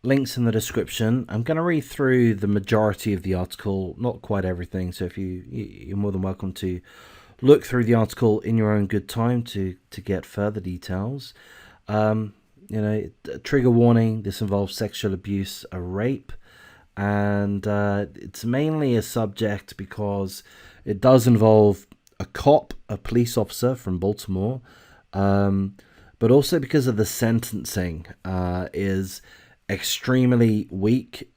links in the description. I'm going to read through the majority of the article, not quite everything. So if you're more than welcome to look through the article in your own good time to get further details. Trigger warning: this involves sexual abuse, a rape, and it's mainly a subject because it does involve a police officer from Baltimore, but also because of the sentencing is extremely weak.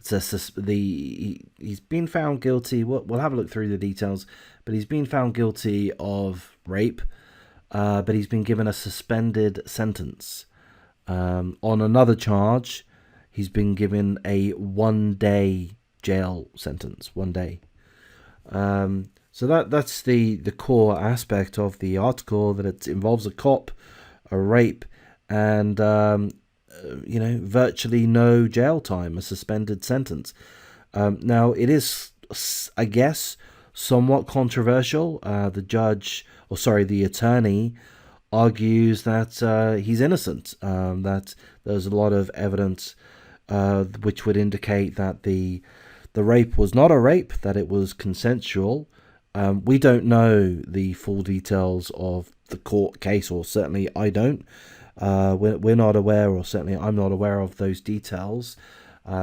He's been found guilty. We'll have a look through the details, but he's been found guilty of rape, but he's been given a suspended sentence. On another charge, he's been given a 1-day jail sentence. 1 day. So that's the core aspect of the article, that it involves a cop, a rape, and virtually no jail time, a suspended sentence. Now, it is, I guess, somewhat controversial. The attorney argues that he's innocent, that there's a lot of evidence which would indicate that the rape was not a rape, that it was consensual. We don't know the full details of the court case, or certainly I don't. We're not aware, or certainly I'm not aware of those details.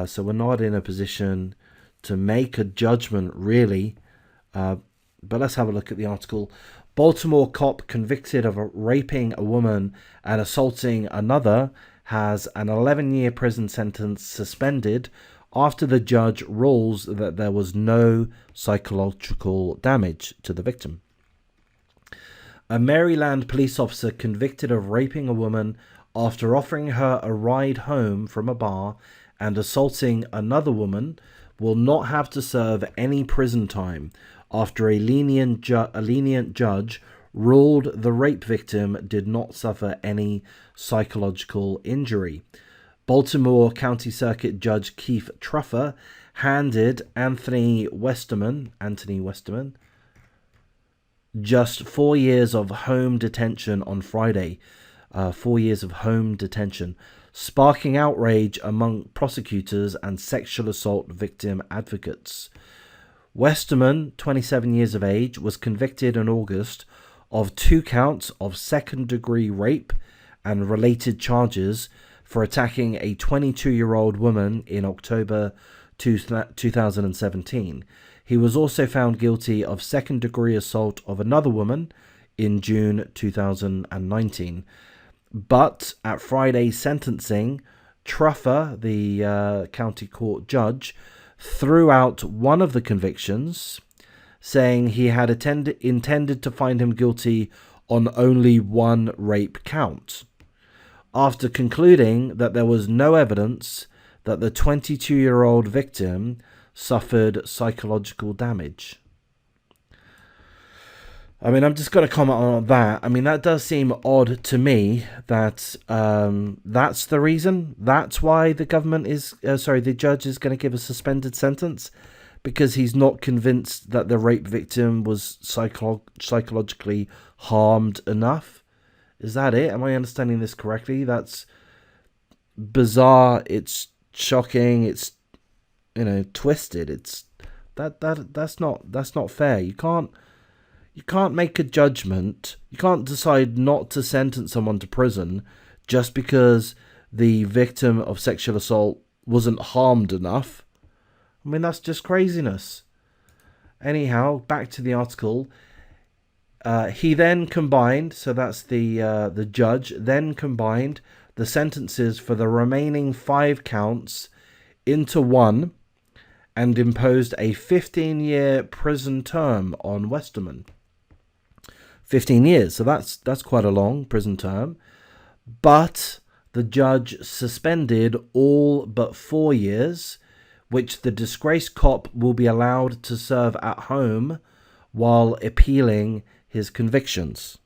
So we're not in a position to make a judgment, really. But let's have a look at the article. Baltimore cop convicted of raping a woman and assaulting another has an 11-year prison sentence suspended after the judge rules that there was no psychological damage to the victim. A Maryland police officer convicted of raping a woman after offering her a ride home from a bar and assaulting another woman will not have to serve any prison time after a lenient judge ruled the rape victim did not suffer any psychological injury. Baltimore County Circuit Judge Keith Truffer handed Anthony Westerman just 4 years of home detention on Friday. 4 years of home detention, sparking outrage among prosecutors and sexual assault victim advocates. Westerman, 27 years of age, was convicted in August of 2 counts of second-degree rape and related charges for attacking a 22-year-old woman in October 2017. He was also found guilty of second-degree assault of another woman in June 2019. But at Friday's sentencing, Truffer, the county court judge, threw out one of the convictions, saying he had intended to find him guilty on only one rape count, after concluding that there was no evidence that the 22-year-old victim suffered psychological damage. I mean, I'm just going to comment on that. I mean, that does seem odd to me that that's the reason. That's why the the judge is going to give a suspended sentence, because he's not convinced that the rape victim was psychologically harmed enough. Is that it? Am I understanding this correctly? That's bizarre. It's shocking. It's twisted. It's that's not fair. You can't make a judgment. You can't decide not to sentence someone to prison just because the victim of sexual assault wasn't harmed enough. I mean, that's just craziness. Anyhow, back to the article. He then combined, so that's the judge, then combined the sentences for the remaining 5 counts into one and imposed a 15-year prison term on Westerman. 15 years, so that's quite a long prison term. But the judge suspended all but 4 years, which the disgraced cop will be allowed to serve at home while appealing his convictions.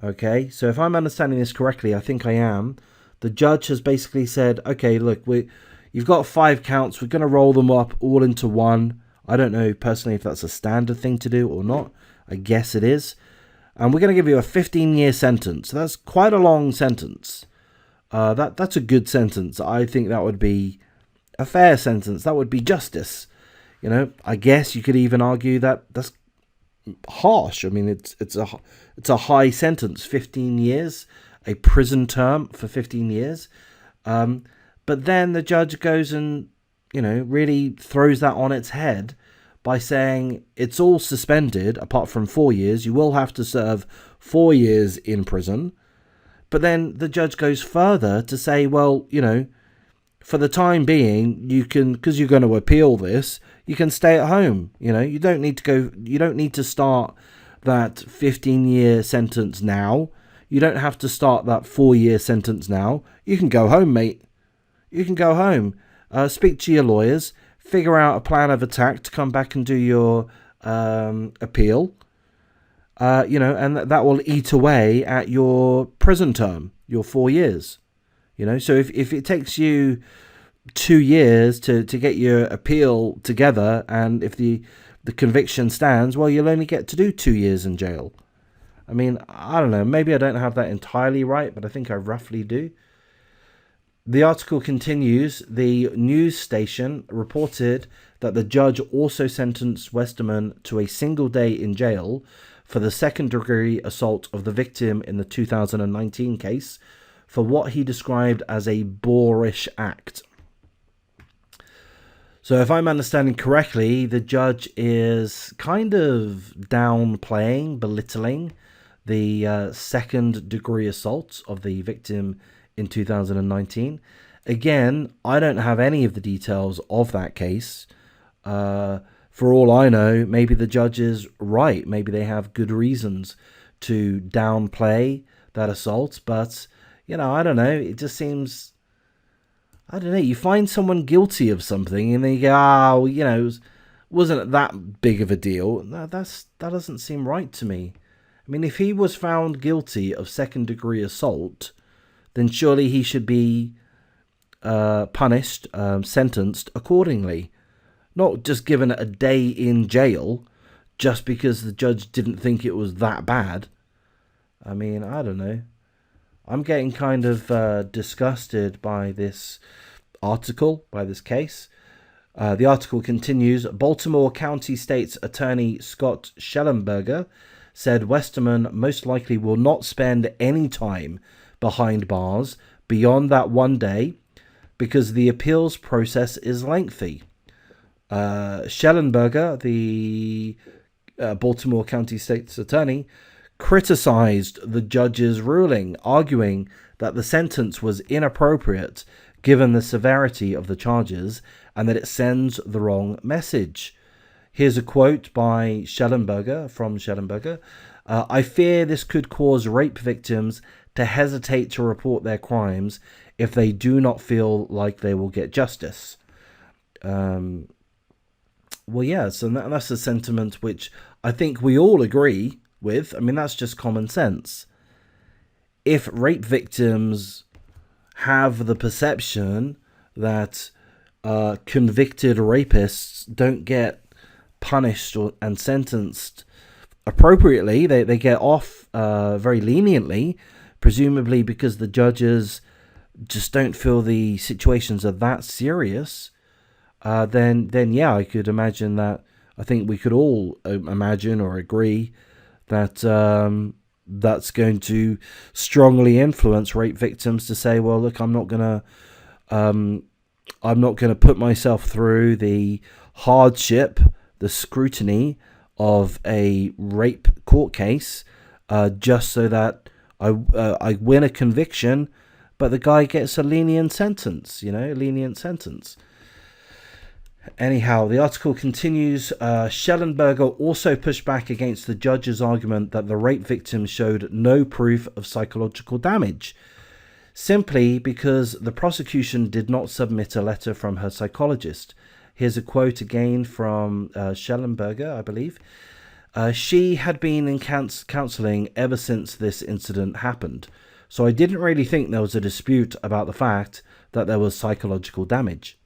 Okay, so if I'm understanding this correctly, I think I am. The judge has basically said, okay, look, you've got 5 counts. We're going to roll them up all into one. I don't know personally if that's a standard thing to do or not. I guess it is. And we're going to give you a 15-year sentence. So that's quite a long sentence. That's a good sentence. I think that would be a fair sentence. That would be justice. I guess you could even argue that that's harsh. I mean, it's a high sentence, 15 years, a prison term for 15 years. But then the judge goes and really throws that on its head by saying it's all suspended apart from 4 years. You will have to serve 4 years in prison. But then the judge goes further to say, well, for the time being, you can, because you're going to appeal this, you can stay at home. You don't need to go, you don't need to start that 15-year sentence now. You don't have to start that 4-year sentence now. You can go home, mate. You can go home. Speak to your lawyers, figure out a plan of attack to come back and do your appeal. And that will eat away at your prison term, your 4 years. So if it takes you 2 years to get your appeal together, and if the conviction stands, well, you'll only get to do 2 years in jail. I mean, I don't know. Maybe I don't have that entirely right, but I think I roughly do. The article continues. The news station reported that the judge also sentenced Westerman to a single day in jail for the second-degree assault of the victim in the 2019 case for what he described as a boorish act. So if I'm understanding correctly, the judge is kind of downplaying, belittling the second-degree assault of the victim in 2019. Again, I don't have any of the details of that case. For all I know, maybe the judge is right. Maybe they have good reasons to downplay that assault. But, I don't know. It just seems, I don't know. You find someone guilty of something and then you go, wasn't it that big of a deal? No, that doesn't seem right to me. I mean, if he was found guilty of second-degree assault, then surely he should be punished, sentenced accordingly. Not just given a day in jail just because the judge didn't think it was that bad. I mean, I don't know. I'm getting kind of disgusted by this article, by this case. The article continues. Baltimore County State's Attorney Scott Schellenberger said Westerman most likely will not spend any time behind bars beyond that one day because the appeals process is lengthy. Schellenberger, the Baltimore County State's attorney, criticized the judge's ruling, arguing that the sentence was inappropriate given the severity of the charges and that it sends the wrong message. Here's a quote by Schellenberger. I fear this could cause rape victims to hesitate to report their crimes if they do not feel like they will get justice. Well, yeah, so that's a sentiment which I think we all agree with. I mean, that's just common sense. If rape victims have the perception that convicted rapists don't get punished and sentenced appropriately, they get off very leniently, presumably because the judges just don't feel the situations are that serious, then yeah, I could imagine that. I think we could all imagine or agree that that's going to strongly influence rape victims to say, well, look, I'm not gonna put myself through the hardship, the scrutiny of a rape court case just so that I win a conviction, but the guy gets a lenient sentence, Anyhow, the article continues. Schellenberger also pushed back against the judge's argument that the rape victim showed no proof of psychological damage, simply because the prosecution did not submit a letter from her psychologist. Here's a quote again from Schellenberger, I believe. She had been in counseling ever since this incident happened, so I didn't really think there was a dispute about the fact that there was psychological damage.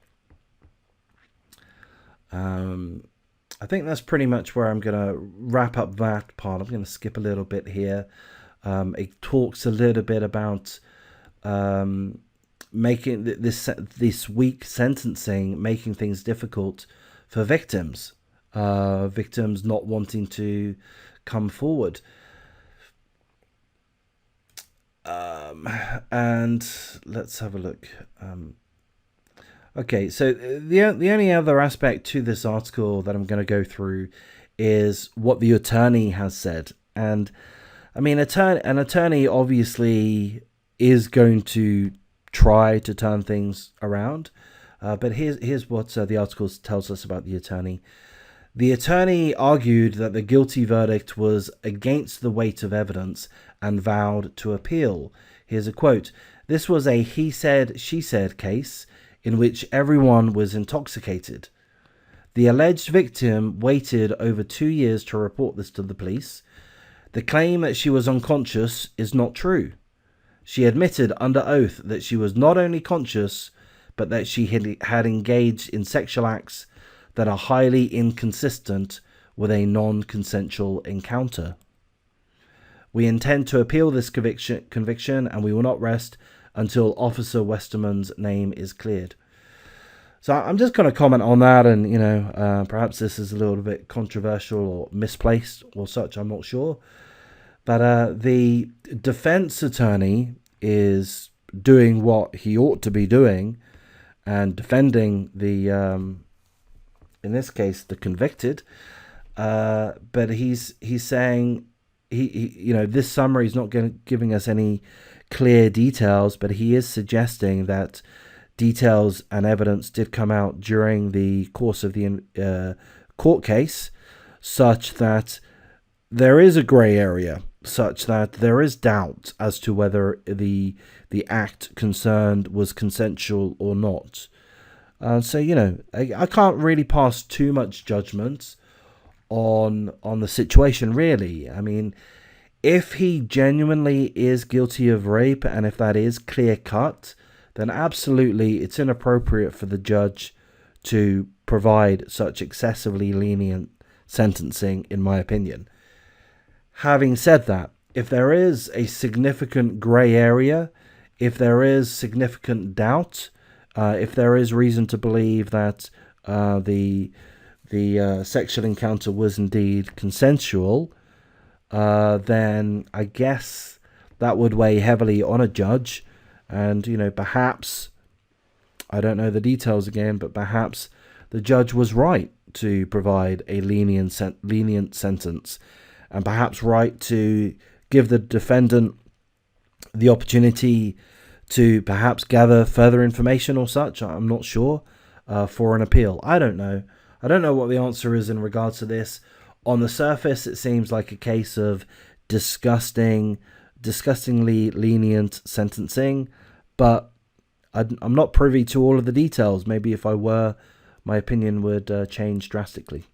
I think that's pretty much where I'm going to wrap up that part. I'm going to skip a little bit here. It talks a little bit about making this weak sentencing, making things difficult for victims. Victims not wanting to come forward. And let's have a look. Okay, so the only other aspect to this article that I'm going to go through is what the attorney has said. And I mean, an attorney obviously is going to try to turn things around. But here's what the article tells us about the attorney. The attorney argued that the guilty verdict was against the weight of evidence and vowed to appeal. Here's a quote. "This was a he said, she said case in which everyone was intoxicated. The alleged victim waited over 2 years to report this to the police. The claim that she was unconscious is not true. She admitted under oath that she was not only conscious, but that she had engaged in sexual acts that are highly inconsistent with a non-consensual encounter. We intend to appeal this conviction and we will not rest until Officer Westerman's name is cleared." So I'm just going to comment on that, and perhaps this is a little bit controversial or misplaced or such, I'm not sure. But the defense attorney is doing what he ought to be doing and defending the, in this case, the convicted. But he's saying this summary is not giving us any clear details, but he is suggesting that details and evidence did come out during the course of the court case, such that there is a grey area, such that there is doubt as to whether the act concerned was consensual or not. So I can't really pass too much judgment on the situation, really. I mean, if he genuinely is guilty of rape, and if that is clear cut, then absolutely it's inappropriate for the judge to provide such excessively lenient sentencing, in my opinion. Having said that, if there is a significant grey area, if there is significant doubt, if there is reason to believe that the sexual encounter was indeed consensual, then I guess that would weigh heavily on a judge. And, perhaps, I don't know the details again, but perhaps the judge was right to provide a lenient sentence, and perhaps right to give the defendant the opportunity to perhaps gather further information or such. I'm not sure, for an appeal. I don't know. I don't know what the answer is in regards to this. On the surface, it seems like a case of disgustingly lenient sentencing, but I'm not privy to all of the details. Maybe if I were, my opinion would change drastically.